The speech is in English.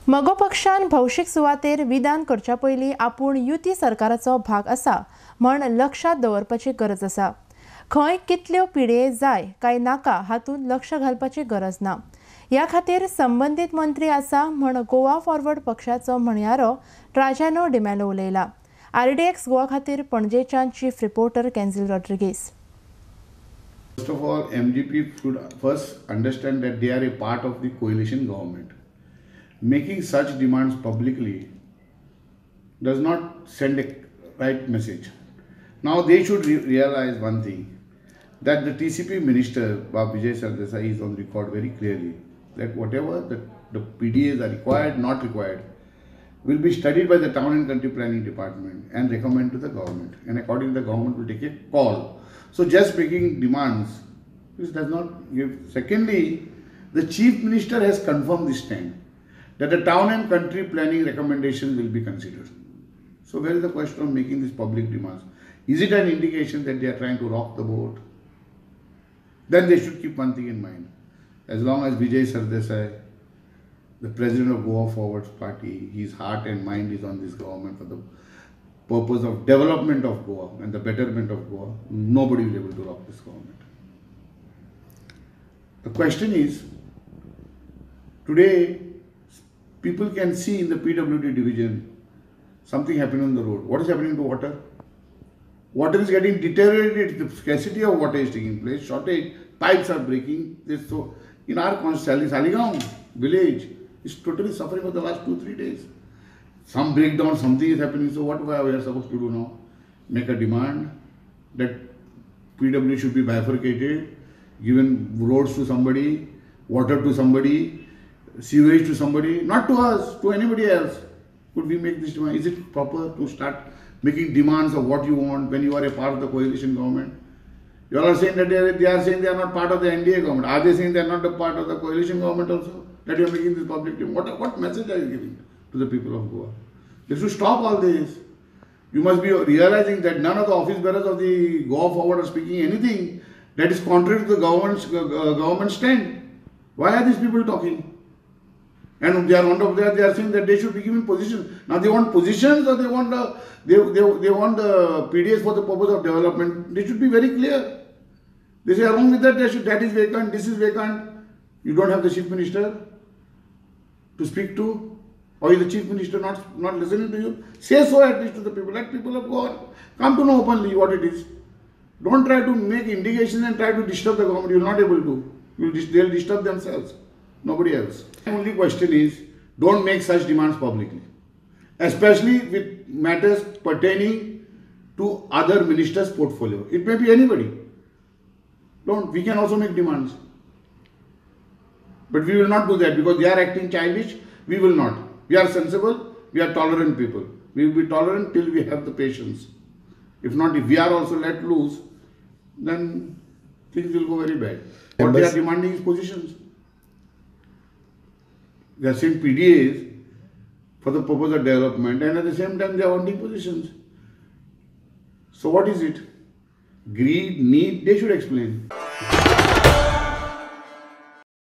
मगो पक्षान भौशीक सुवातेर विधान करच्या पयलीं आपूण युती सरकाराचो भाग आसा म्हण लक्षात दवरपाची गरज आसा. खंय कितल्यो पिडये जाय काय नाका हातूंत लक्ष घालपाची गरज ना. ह्या खातीर संबंदीत मंत्री आसा म्हण गोवा फॉरवर्ड पक्षाचो म्हणयारो ट्राजानो डिमेलो उलयला. RDX गोवा खातीर पणजेच्यान chief reporter Kenzil Rodrigues. First of all, MGP should first understand that they are a part of the coalition government. Making such demands publicly does not send a right message. Now they should realize one thing, that the TCP minister, Vijay Sardesai, is on record very clearly that whatever the PDAs are required, not required, will be studied by the Town and Country Planning Department and recommend to the government. And according to the government will take a call. So just making demands, this does not give. Secondly, the Chief Minister has confirmed this stand, that the Town and Country Planning recommendations will be considered. So where is the question of making these public demands? Is it an indication that they are trying to rock the boat? Then they should keep one thing in mind. As long as Vijay Sardesai, the president of Goa Forward Party, his heart and mind is on this government for the purpose of development of Goa and the betterment of Goa, nobody will be able to rock this government. The question is, today people can see in the PWD division something happening on the road. What is happening to water? Water is getting deteriorated. The scarcity of water is taking place. Shortage. Pipes are breaking. So in our constituency, Saligaon village is totally suffering for the last 2-3 days. Some breakdown, something is happening. So what we are supposed to do now? Make a demand that PW should be bifurcated, given roads to somebody, water to somebody, sewage to somebody, not to us, to anybody else. Could we make this demand? Is it proper to start making demands of what you want when you are a part of the coalition government? You all are saying that they are saying they are not part of the NDA government. Are they saying they are not a part of the coalition government also? That you are making this public demand? What message are you giving to the people of Goa? They should stop all this. You must be realizing that none of the office bearers of the Goa Forward are speaking anything that is contrary to the government stand. Why are these people talking? And they are on top of that, they are saying that they should be given positions. Now they want positions or they want the PDAs for the purpose of development. They should be very clear. They say along with that, that is vacant, this is vacant. You don't have the chief minister to speak to, or is the chief minister not listening to you? Say so at least to the people. Let people of Goa come to know openly what it is. Don't try to make indications and try to disturb the government. You will not able to. They will disturb themselves. Nobody else. The only question is, don't make such demands publicly, especially with matters pertaining to other ministers' portfolio. It may be anybody. Don't. We can also make demands. But we will not do that because they are acting childish. We will not. We are sensible. We are tolerant people. We will be tolerant till we have the patience. If not, if we are also let loose, then things will go very bad. What they are demanding is positions. They are saying PDAs for the purpose of development, and at the same time they are wanting positions. So what is it? Greed, need, they should explain.